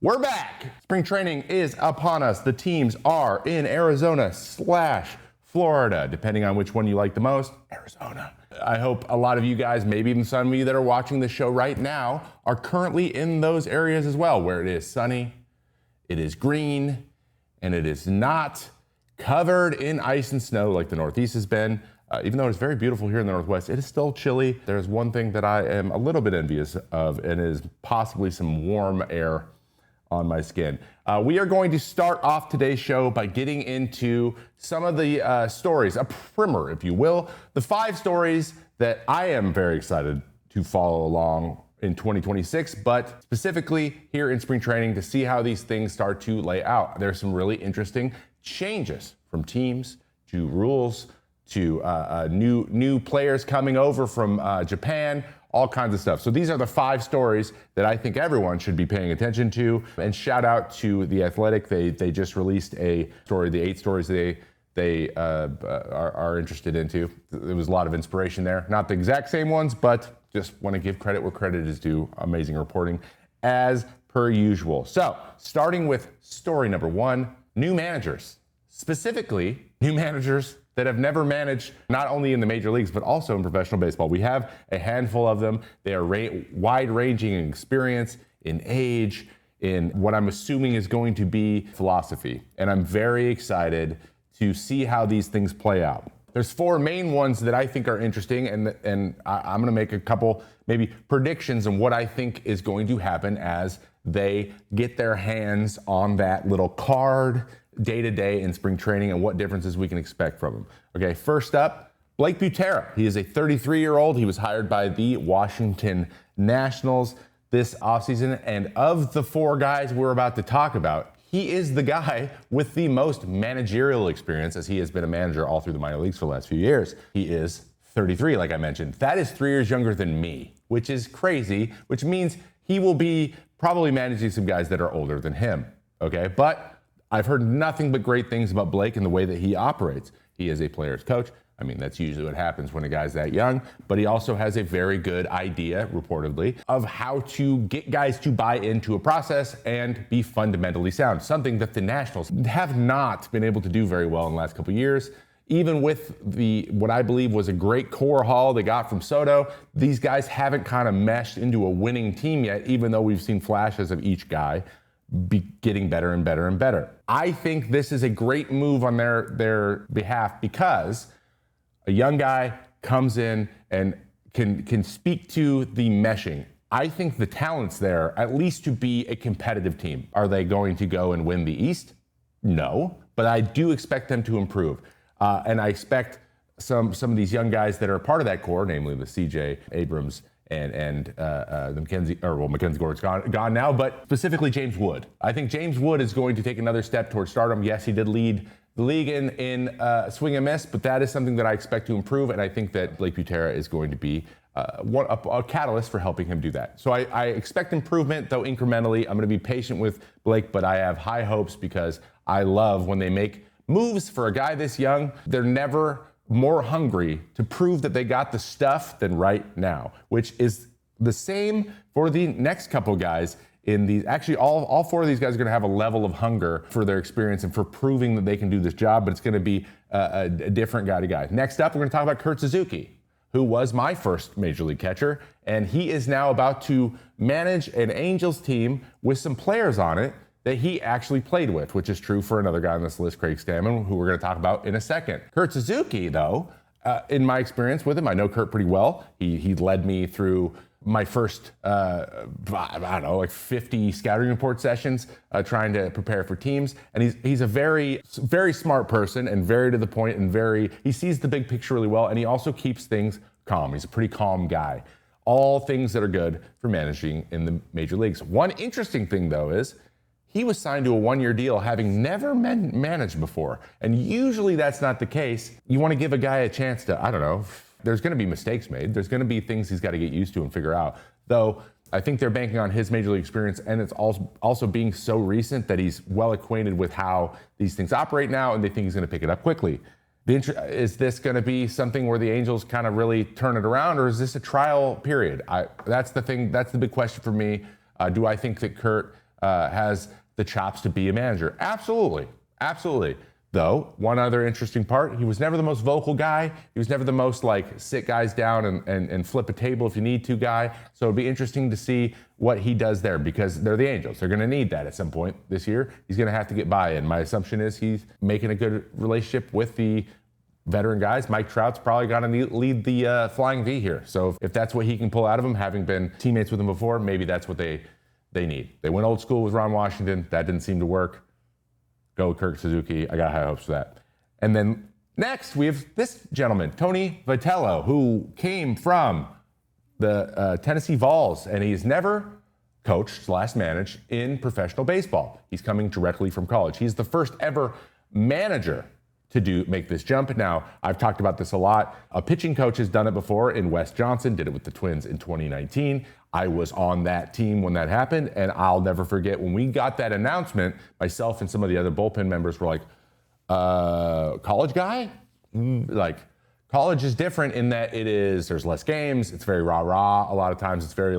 We're back. Spring training is upon us. The teams are in Arizona/Florida, depending on which one you like the most. Arizona. I hope a lot of you guys, maybe even some of you that are watching the show right now, are currently in those areas as well, where it is sunny, it is green, and it is not covered in ice and snow like the Northeast has been. Even though it's very beautiful here in the Northwest, it is still chilly. There's one thing that I am a little bit envious of, and is possibly some warm air on my skin. We are going to start off today's show by getting into some of the stories, a primer, if you will, the 5 stories that I am very excited to follow along in 2026, but specifically here in spring training to see how these things start to lay out. There's some really interesting changes from teams to rules to new players coming over from Japan, all kinds of stuff. So these are the 5 stories that I think everyone should be paying attention to. And shout out to The Athletic. They just released a story, the 8 stories they are interested into. There was a lot of inspiration there. Not the exact same ones, but just want to give credit where credit is due. Amazing reporting as per usual. So starting with story number 1, new managers. Specifically, new managers that have never managed not only in the major leagues, but also in professional baseball. We have a handful of them. They are wide-ranging in experience, in age, in what I'm assuming is going to be philosophy. And I'm very excited to see how these things play out. There's 4 main ones that I think are interesting, and I'm gonna make a couple maybe predictions on what I think is going to happen as they get their hands on that little card day-to-day in spring training and what differences we can expect from him. Okay, first up, Blake Butera. He is a 33-year-old. He was hired by the Washington Nationals this offseason, and of the 4 guys we're about to talk about, he is the guy with the most managerial experience, as he has been a manager all through the minor leagues for the last few years. He is 33, like I mentioned. That is 3 years younger than me, which is crazy, which means he will be probably managing some guys that are older than him, okay? But I've heard nothing but great things about Blake and the way that he operates. He is a player's coach. I mean, that's usually what happens when a guy's that young, but he also has a very good idea, reportedly, of how to get guys to buy into a process and be fundamentally sound, something that the Nationals have not been able to do very well in the last couple of years. Even with what I believe was a great core haul they got from Soto, these guys haven't kind of meshed into a winning team yet, even though we've seen flashes of each guy be getting better and better and better. I think this is a great move on their behalf because a young guy comes in and can speak to the meshing. I think the talent's there, at least to be a competitive team. Are they going to go and win the East? No, but I do expect them to improve. And I expect some of these young guys that are part of that core, namely the CJ Abrams and the Mackenzie Gore's gone now, but specifically James Wood. I think James Wood is going to take another step towards stardom. Yes, he did lead the league in swing and miss, but that is something that I expect to improve, and I think that Blake Butera is going to be a catalyst for helping him do that. So I expect improvement, though incrementally. I'm going to be patient with Blake, but I have high hopes because I love when they make moves for a guy this young. They're never more hungry to prove that they got the stuff than right now, which is the same for the next couple guys in these. Actually, all 4 of these guys are going to have a level of hunger for their experience and for proving that they can do this job, but it's going to be a different guy to guy. Next up, we're going to talk about Kurt Suzuki, who was my first major league catcher, and he is now about to manage an Angels team with some players on it that he actually played with, which is true for another guy on this list, Craig Stammen, who we're going to talk about in a second. Kurt Suzuki, though, in my experience with him, I know Kurt pretty well. He led me through my first, I don't know, like 50 scouting report sessions trying to prepare for teams. And he's a very, very smart person and very to the point and he sees the big picture really well. And he also keeps things calm. He's a pretty calm guy. All things that are good for managing in the major leagues. One interesting thing, though, is he was signed to a 1-year deal having never managed before. And usually that's not the case. You want to give a guy a chance to, I don't know, there's going to be mistakes made. There's going to be things he's got to get used to and figure out. Though I think they're banking on his major league experience, and it's also being so recent that he's well acquainted with how these things operate now, and they think he's going to pick it up quickly. Is this going to be something where the Angels kind of really turn it around, or is this a trial period? That's the thing. That's the big question for me. Do I think that Kurt has the chops to be a manager. Absolutely. Absolutely. Though, one other interesting part, he was never the most vocal guy. He was never the most sit guys down and flip a table if you need to guy. So it'd be interesting to see what he does there because they're the Angels. They're going to need that at some point this year. He's going to have to get buy-in. My assumption is he's making a good relationship with the veteran guys. Mike Trout's probably got to lead the flying V here. So if that's what he can pull out of him, having been teammates with him before, maybe that's what they need. They went old school with Ron Washington. That didn't seem to work. Go Kirk Suzuki. I got high hopes for that. And then next, we have this gentleman, Tony Vitello, who came from the Tennessee Vols, and he's never coached/managed in professional baseball. He's coming directly from college. He's the first ever manager to make this jump. Now, I've talked about this a lot. A pitching coach has done it before in Wes Johnson, did it with the Twins in 2019. I was on that team when that happened, and I'll never forget when we got that announcement, myself and some of the other bullpen members were like, college guy? College is different in that there's less games, it's very rah-rah. A lot of times it's very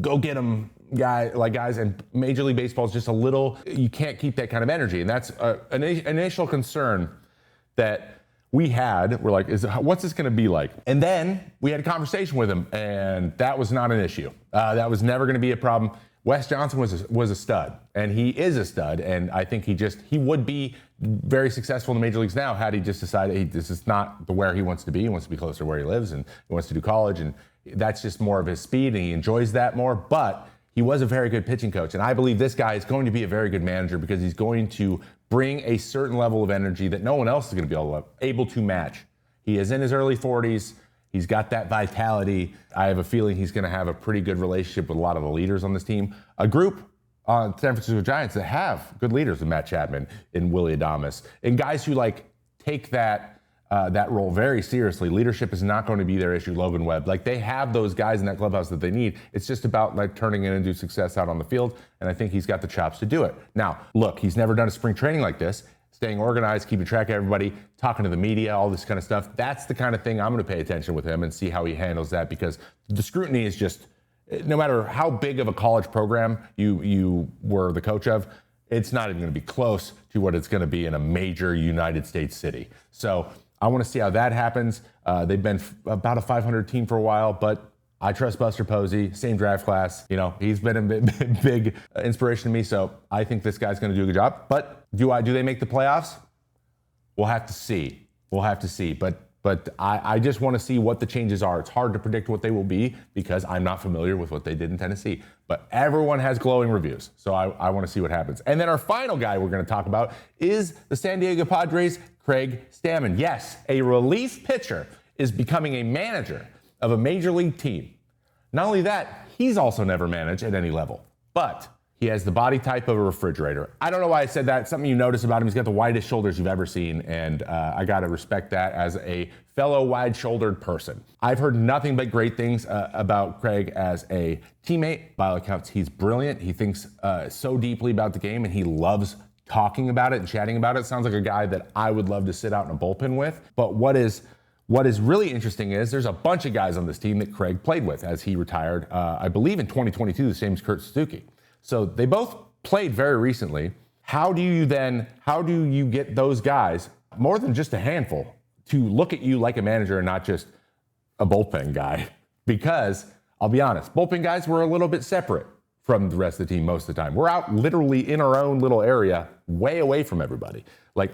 go get them guys, and Major League Baseball is just a little, you can't keep that kind of energy. And that's an initial concern that we had. We're like, what's this going to be like? And then we had a conversation with him, and that was not an issue. That was never going to be a problem. Wes Johnson was a stud, and he is a stud, and I think he would be very successful in the major leagues now had he just decided this is not where he wants to be. He wants to be closer to where he lives, and he wants to do college, and that's just more of his speed, and he enjoys that more. But he was a very good pitching coach, and I believe this guy is going to be a very good manager because he's going to bring a certain level of energy that no one else is going to be able to match. He is in his early 40s. He's got that vitality. I have a feeling he's going to have a pretty good relationship with a lot of the leaders on this team. A group on San Francisco Giants that have good leaders with Matt Chapman and Willie Adames, and guys who take that role very seriously. Leadership is not going to be their issue. Logan Webb, they have those guys in that clubhouse that they need. It's just about turning it into success out on the field, and I think he's got the chops to do it. Now, look, he's never done a spring training like this. Staying organized, keeping track of everybody, talking to the media, all this kind of stuff. That's the kind of thing I'm going to pay attention with him and see how he handles that, because the scrutiny is just, no matter how big of a college program you were the coach of, it's not even going to be close to what it's going to be in a major United States city. So I want to see how that happens. They've been about a 500 team for a while, but I trust Buster Posey, same draft class. He's been a big inspiration to me, so I think this guy's going to do a good job. But do they make the playoffs? We'll have to see. But I just want to see what the changes are. It's hard to predict what they will be because I'm not familiar with what they did in Tennessee. But everyone has glowing reviews, so I want to see what happens. And then our final guy we're going to talk about is the San Diego Padres' Craig Stammen. Yes, a relief pitcher is becoming a manager of a major league team. Not only that, he's also never managed at any level, but he has the body type of a refrigerator. I don't know why I said that. It's something you notice about him. He's got the widest shoulders you've ever seen, and I got to respect that as a fellow wide-shouldered person. I've heard nothing but great things about Craig as a teammate. By all accounts, he's brilliant. He thinks so deeply about the game, and he loves talking about it and chatting about it. Sounds like a guy that I would love to sit out in a bullpen with. But what is really interesting is there's a bunch of guys on this team that Craig played with as he retired, I believe in 2022, the same as Kurt Suzuki. So they both played very recently. How do you get those guys, more than just a handful, to look at you like a manager and not just a bullpen guy? Because I'll be honest, bullpen guys were a little bit separate from the rest of the team most of the time. We're out literally in our own little area, way away from everybody,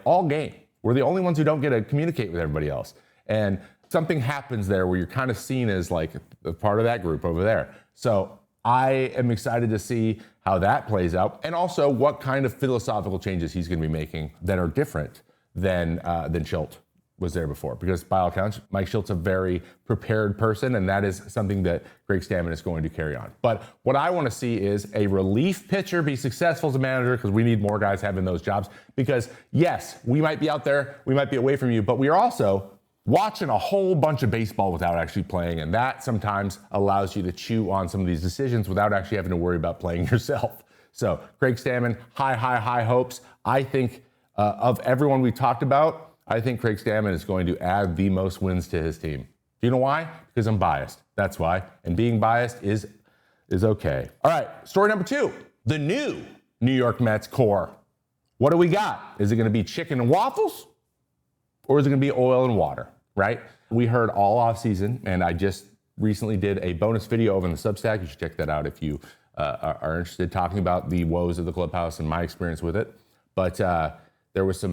all game. We're the only ones who don't get to communicate with everybody else. And something happens there where you're kind of seen as a part of that group over there. So I am excited to see how that plays out, and also what kind of philosophical changes he's going to be making that are different than Schilt was there before. Because by all accounts, Mike Schilt's a very prepared person, and that is something that Craig Stammen is going to carry on. But what I want to see is a relief pitcher be successful as a manager, because we need more guys having those jobs. Because yes, we might be out there, we might be away from you, but we are also watching a whole bunch of baseball without actually playing, and that sometimes allows you to chew on some of these decisions without actually having to worry about playing yourself. So Craig Stammen, high hopes. I think of everyone we talked about, I think Craig Stammen is going to add the most wins to his team. Do you know why? Because I'm biased. That's why. And being biased is is okay. All right, story number 2, the new New York Mets core. What do we got? Is it gonna be chicken and waffles? Or is it gonna be oil and water, right? We heard all off season, and I just recently did a bonus video over in the Substack. You should check that out if you are interested, talking about the woes of the clubhouse and my experience with it. But there was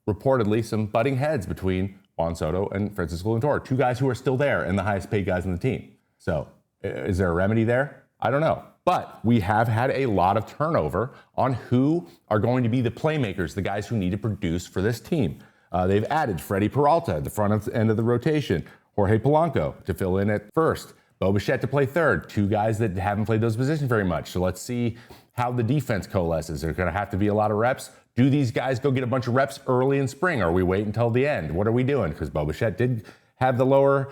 reportedly some butting heads between Juan Soto and Francisco Lindor, 2 guys who are still there and the highest paid guys on the team. So is there a remedy there? I don't know. But we have had a lot of turnover on who are going to be the playmakers, the guys who need to produce for this team. They've added Freddie Peralta at the front end of the rotation, Jorge Polanco to fill in at first, Bo Bichette to play third, 2 guys that haven't played those positions very much. So let's see how the defense coalesces. There's going to have to be a lot of reps. Do these guys go get a bunch of reps early in spring, or we wait until the end? What are we doing? Because Bo Bichette did have the lower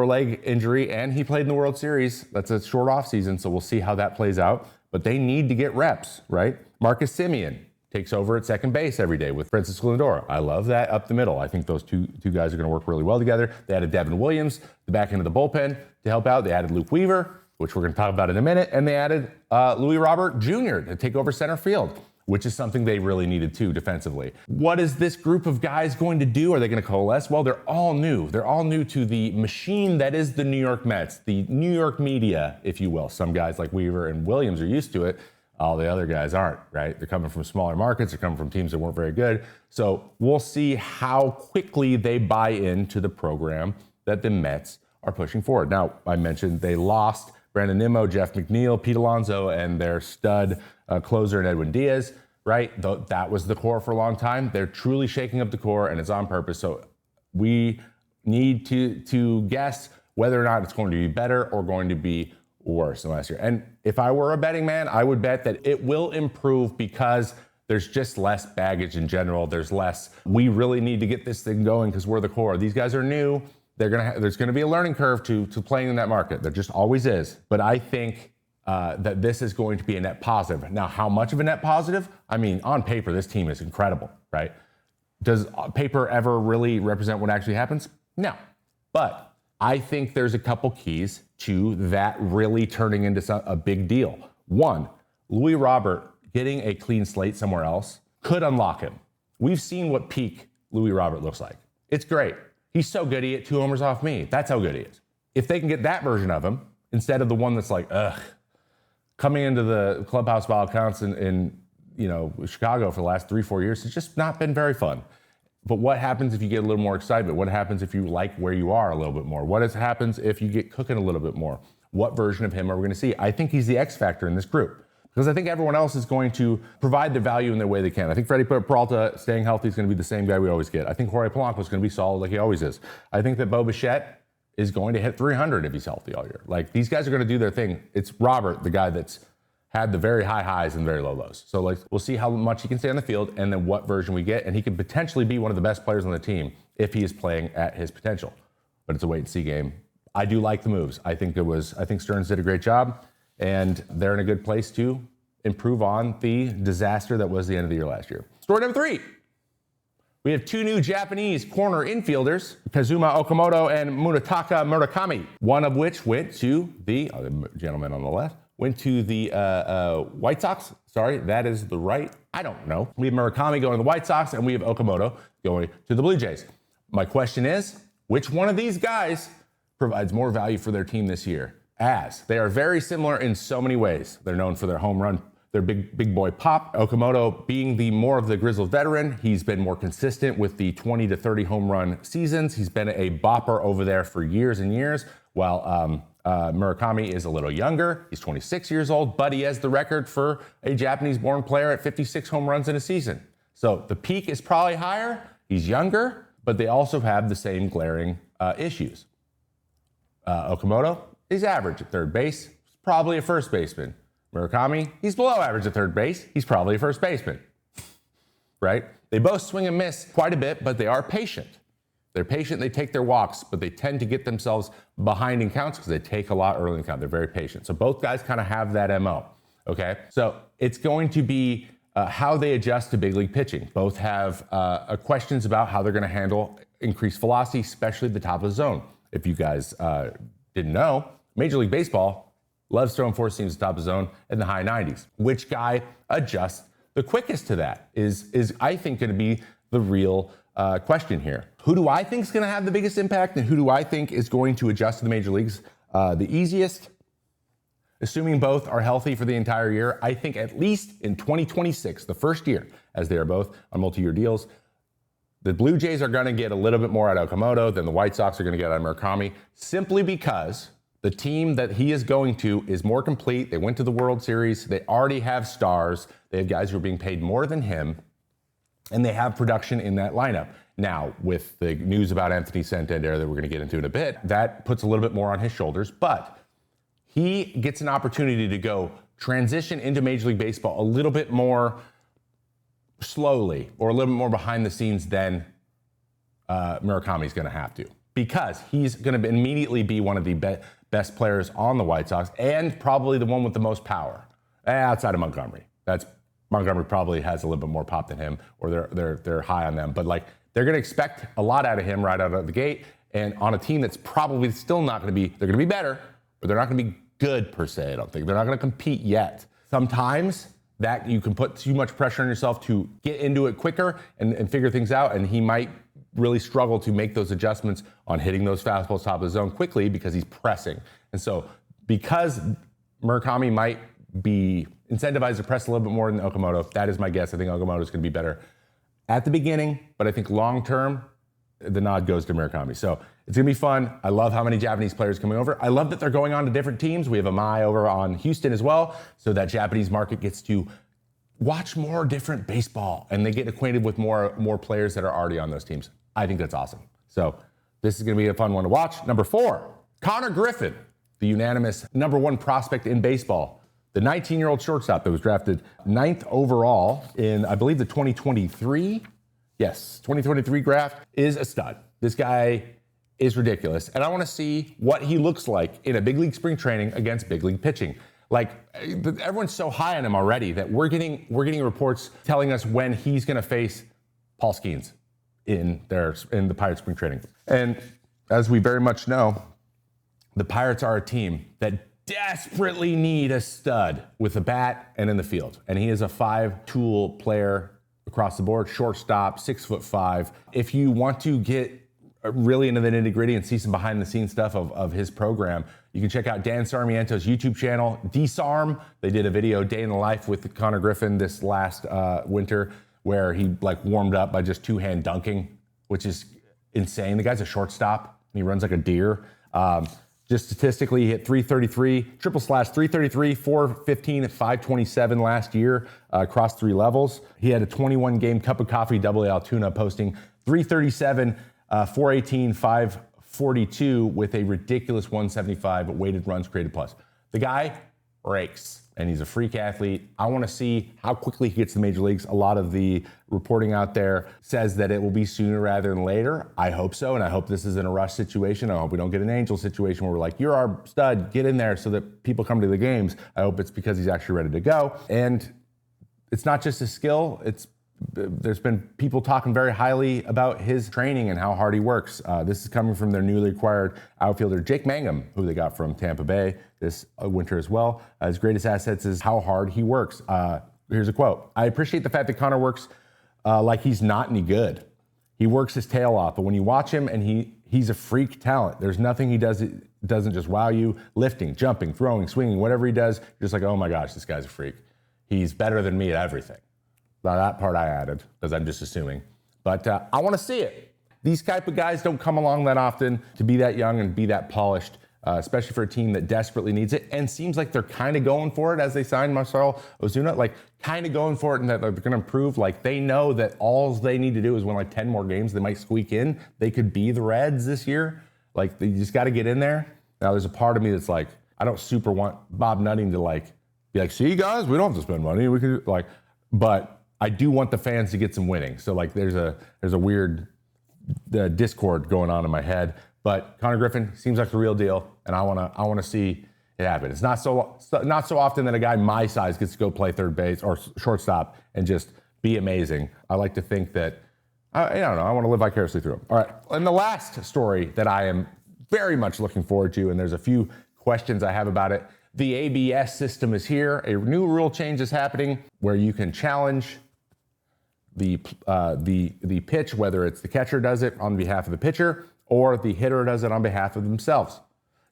leg injury, and he played in the World Series. That's a short off season, so we'll see how that plays out. But they need to get reps, right? Marcus Semien takes over at second base every day with Francisco Lindor. I love that up the middle. I think those two guys are going to work really well together. They added Devin Williams, the back end of the bullpen, to help out. They added Luke Weaver, which we're going to talk about in a minute, and they added Louis Robert Jr. to take over center field, which is something they really needed too defensively. What is this group of guys going to do? Are they going to coalesce? Well, they're all new. They're all new to the machine that is the New York Mets, the New York media, if you will. Some guys like Weaver and Williams are used to it. All the other guys aren't, right? They're coming from smaller markets. They're coming from teams that weren't very good. So we'll see how quickly they buy into the program that the Mets are pushing forward. Now, I mentioned they lost Brandon Nimmo, Jeff McNeil, Pete Alonso, and their stud closer in Edwin Diaz, right? That was the core for a long time. They're truly shaking up the core, and it's on purpose. So we need to guess whether or not it's going to be better or going to be worse than last year. And if I were a betting man, I would bet that it will improve because there's just less baggage in general. There's less, we really need to get this thing going because we're the core. These guys are new. There's going to be a learning curve to playing in that market. There just always is. But I think that this is going to be a net positive. Now, how much of a net positive? I mean, on paper, this team is incredible, right? Does paper ever really represent what actually happens? No. But I think there's a couple keys to that really turning into a big deal. One, Louis Robert getting a clean slate somewhere else could unlock him. We've seen what peak Louis Robert looks like. It's great. He's so good he hit 2 homers off me. That's how good he is. If they can get that version of him, instead of the one that's like, coming into the clubhouse by all accounts in Chicago for the last 3-4 years, it's just not been very fun. But what happens if you get a little more excitement? What happens if you like where you are a little bit more? What happens if you get cooking a little bit more? What version of him are we going to see? I think he's the X factor in this group because I think everyone else is going to provide the value in the way they can. I think Freddie Peralta staying healthy is going to be the same guy we always get. I think Jorge Polanco is going to be solid like he always is. I think that Bo Bichette is going to hit 300 if he's healthy all year. Like, these guys are going to do their thing. It's Robert, the guy that's had the very high highs and very low lows. So we'll see how much he can stay on the field and then what version we get. And he could potentially be one of the best players on the team if he is playing at his potential. But it's a wait and see game. I do like the moves. I think Stearns did a great job, and they're in a good place to improve on the disaster that was the end of the year last year. Story number 3. We have 2 new Japanese corner infielders, Kazuma Okamoto and Munetaka Murakami, one of which went to the gentleman on the left, went to the White Sox. Sorry, that is the right. I don't know. We have Murakami going to the White Sox, and we have Okamoto going to the Blue Jays. My question is, which one of these guys provides more value for their team this year? As they are very similar in so many ways. They're known for their home run, their big boy pop. Okamoto being the more of the grizzled veteran, he's been more consistent with the 20 to 30 home run seasons. He's been a bopper over there for years and years, while Murakami is a little younger. He's 26 years old, but he has the record for a Japanese-born player at 56 home runs in a season. So the peak is probably higher. He's younger, but they also have the same glaring issues. Okamoto, he's average at third base. He's probably a first baseman. Murakami, he's below average at third base. He's probably a first baseman, right? They both swing and miss quite a bit, but they are patient. They're patient, they take their walks, but they tend to get themselves behind in counts because they take a lot early in count. They're very patient. So both guys kind of have that MO, okay? So it's going to be how they adjust to big league pitching. Both have questions about how they're going to handle increased velocity, especially at the top of the zone. If you guys didn't know, Major League Baseball loves throwing four seams at top of the zone in the high 90s. Which guy adjusts the quickest to that is I think, going to be the real question here. Who do I think is going to have the biggest impact, and who do I think is going to adjust to the major leagues the easiest? Assuming both are healthy for the entire year, I think at least in 2026, the first year, as they are both on multi-year deals, the Blue Jays are going to get a little bit more out of Okamoto than the White Sox are going to get out of Murakami, simply because the team that he is going to is more complete. They went to the World Series. They already have stars. They have guys who are being paid more than him, and they have production in that lineup. Now, with the news about Anthony Santander that we're going to get into in a bit, that puts a little bit more on his shoulders, but he gets an opportunity to go transition into Major League Baseball a little bit more slowly or a little bit more behind the scenes than Murakami's going to have to, because he's going to immediately be one of the best players on the White Sox and probably the one with the most power outside of Montgomery. Montgomery probably has a little bit more pop than him, or they're high on them, but like they're going to expect a lot out of him right out of the gate, and on a team that's probably still not going to be, they're going to be better, but they're not going to be good per se. I don't think they're not going to compete yet. Sometimes that you can put too much pressure on yourself to get into it quicker and figure things out, and he might really struggle to make those adjustments on hitting those fastballs top of the zone quickly because he's pressing. And so because Murakami might be incentivized to press a little bit more than Okamoto, that is my guess. I think Okamoto is going to be better at the beginning, but I think long term, the nod goes to Murakami. So it's going to be fun. I love how many Japanese players coming over. I love that they're going on to different teams. We have Amai over on Houston as well, so that Japanese market gets to watch more different baseball, and they get acquainted with more players that are already on those teams. I think that's awesome. So this is going to be a fun one to watch. Number 4, Connor Griffin, the unanimous number 1 prospect in baseball. The 19-year-old shortstop that was drafted 9th overall in, I believe, the 2023 draft is a stud. This guy is ridiculous. And I want to see what he looks like in a big league spring training against big league pitching. Like, everyone's so high on him already that we're getting reports telling us when he's going to face Paul Skeens in the Pirates spring training. And as we very much know, the Pirates are a team that desperately need a stud with a bat and in the field. And he is a 5-tool player across the board, shortstop, 6'5". If you want to get really into the nitty-gritty and see some behind-the-scenes stuff of his program, you can check out Dan Sarmiento's YouTube channel, Desarm. They did a video, Day in the Life with Connor Griffin this last winter, where he warmed up by just 2-hand dunking, which is insane. The guy's a shortstop, and he runs like a deer. Just statistically, he hit 333, triple slash 333, 415, 527 last year across 3 levels. He had a 21-game cup of coffee double A Altoona, posting 337, 418, 542 with a ridiculous 175 weighted runs created plus. The guy breaks, and he's a freak athlete. I want to see how quickly he gets to the major leagues. A lot of the reporting out there says that it will be sooner rather than later. I hope so, and I hope this isn't a rush situation. I hope we don't get an Angel situation where we're like, you're our stud, get in there so that people come to the games. I hope it's because he's actually ready to go. And it's not just his skill, there's been people talking very highly about his training and how hard he works. This is coming from their newly acquired outfielder, Jake Mangum, who they got from Tampa Bay this winter as well. His greatest assets is how hard he works. Here's a quote. "I appreciate the fact that Connor works like he's not any good. He works his tail off, but when you watch him, and he's a freak talent. There's nothing he does that doesn't just wow you. Lifting, jumping, throwing, swinging, whatever he does, you're just like, oh my gosh, this guy's a freak. He's better than me at everything." Now that part I added, because I'm just assuming. But I want to see it. These type of guys don't come along that often, to be that young and be that polished, especially for a team that desperately needs it, and seems like they're kind of going for it as they signed Marcell Ozuna, kind of going for it, and that they're going to improve. They know that all they need to do is win 10 more games. They might squeak in. They could be the Reds this year. They just got to get in there. Now there's a part of me that's I don't super want Bob Nutting to be like, see guys, we don't have to spend money. We can but I do want the fans to get some winning. So there's a weird discord going on in my head. But Connor Griffin seems like the real deal, and I want to see it happen. It's not so often that a guy my size gets to go play third base or shortstop and just be amazing. I like to think that I don't know. I want to live vicariously through him. All right, and the last story that I am very much looking forward to, and there's a few questions I have about it. The ABS system is here. A new rule change is happening where you can challenge the pitch, whether it's the catcher does it on behalf of the pitcher or the hitter does it on behalf of themselves.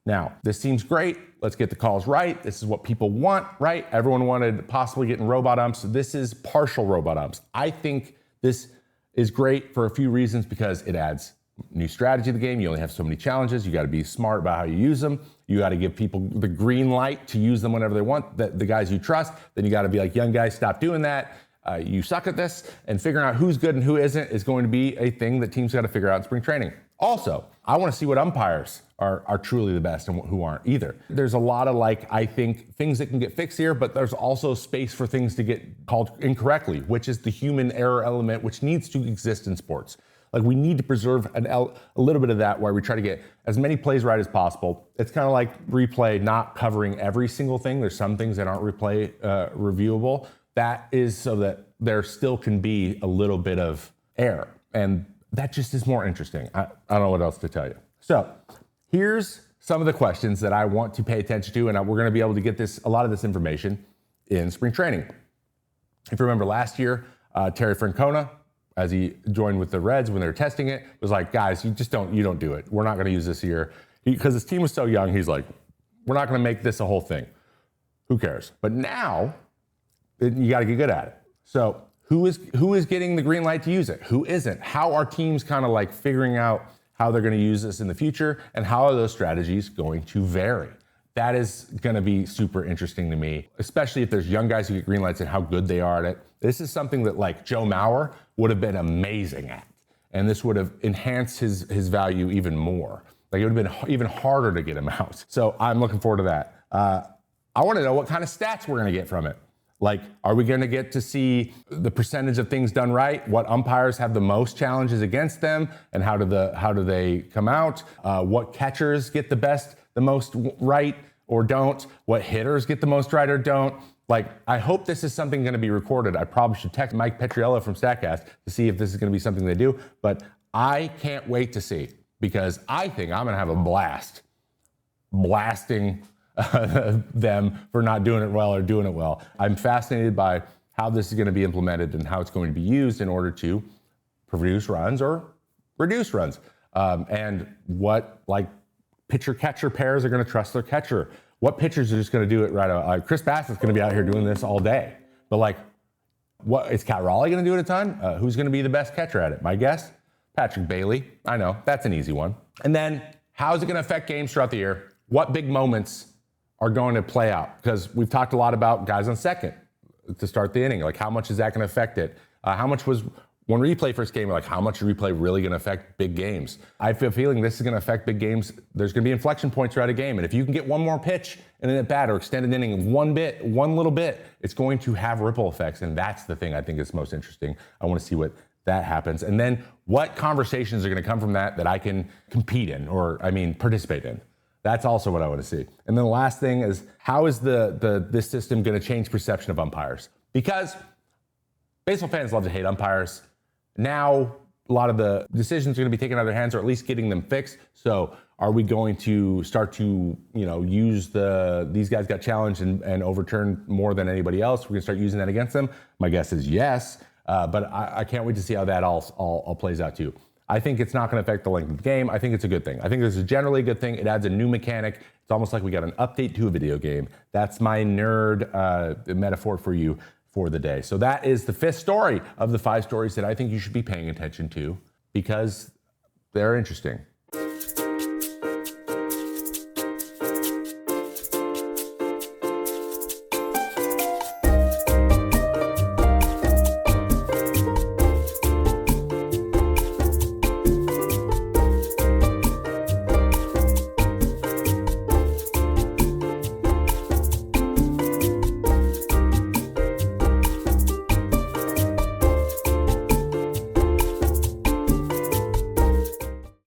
Now, this seems great. Let's get the calls right. This is what people want, right? Everyone wanted possibly getting robot umps. This is partial robot umps. I think this is great for a few reasons because it adds new strategy to the game. You only have so many challenges. You got to be smart about how you use them. You got to give people the green light to use them whenever they want, the guys you trust. Then you got to be like, young guys, stop doing that. You suck at this. And figuring out who's good and who isn't is going to be a thing that teams got to figure out in spring training. Also, I want to see what umpires are truly the best and who aren't either. There's a lot of I think things that can get fixed here, but there's also space for things to get called incorrectly, which is the human error element, which needs to exist in sports. We need to preserve a little bit of that where we try to get as many plays right as possible. It's kind of like replay not covering every single thing. There's some things that aren't replay reviewable. That is so that there still can be a little bit of error. And that just is more interesting. I don't know what else to tell you. So here's some of the questions that I want to pay attention to, and we're going to be able to get a lot of this information in spring training. If you remember last year, Terry Francona, as he joined with the Reds when they were testing it, was like, guys, you don't do it. We're not going to use this year. Because his team was so young, he's like, we're not going to make this a whole thing. Who cares? But now, you got to get good at it. So who is getting the green light to use it? Who isn't? How are teams kind of figuring out how they're going to use this in the future, and how are those strategies going to vary? That is going to be super interesting to me, especially if there's young guys who get green lights and how good they are at it. This is something that Joe Mauer would have been amazing at, and this would have enhanced his value even more. It would have been even harder to get him out. So I'm looking forward to that. I want to know what kind of stats we're going to get from it. Are we going to get to see the percentage of things done right? What umpires have the most challenges against them, and how do they come out? What catchers get the most right or don't? What hitters get the most right or don't? I hope this is something going to be recorded. I probably should text Mike Petriello from StatCast to see if this is going to be something they do. But I can't wait to see, because I think I'm going to have a blast blasting them for not doing it well or doing it well. I'm fascinated by how this is going to be implemented and how it's going to be used in order to produce runs or reduce runs. And what pitcher-catcher pairs are going to trust their catcher. What pitchers are just going to do it right? Chris Bassett's going to be out here doing this all day. But what is Cal Raleigh going to do it a ton? Who's going to be the best catcher at it? My guess, Patrick Bailey. I know, that's an easy one. And then how is it going to affect games throughout the year? What big moments are going to play out? Because we've talked a lot about guys on second to start the inning. How much is that going to affect it? How much was when replay first came? How much is replay really going to affect big games? I have a feeling this is going to affect big games. There's going to be inflection points throughout a game, and if you can get one more pitch in an at-bat or extended inning, one little bit, it's going to have ripple effects, and that's the thing I think is most interesting. I want to see what that happens, and then what conversations are going to come from that I can compete in, participate in. That's also what I want to see. And then the last thing is, how is this system going to change perception of umpires? Because baseball fans love to hate umpires. Now, a lot of the decisions are going to be taken out of their hands, or at least getting them fixed. So are we going to start to, use these guys got challenged and overturned more than anybody else? We're going to start using that against them? My guess is yes. But I can't wait to see how that all plays out too. I think it's not going to affect the length of the game. I think it's a good thing. I think this is generally a good thing. It adds a new mechanic. It's almost like we got an update to a video game. That's my nerd metaphor for you for the day. So that is the 5th story of the 5 stories that I think you should be paying attention to, because they're interesting.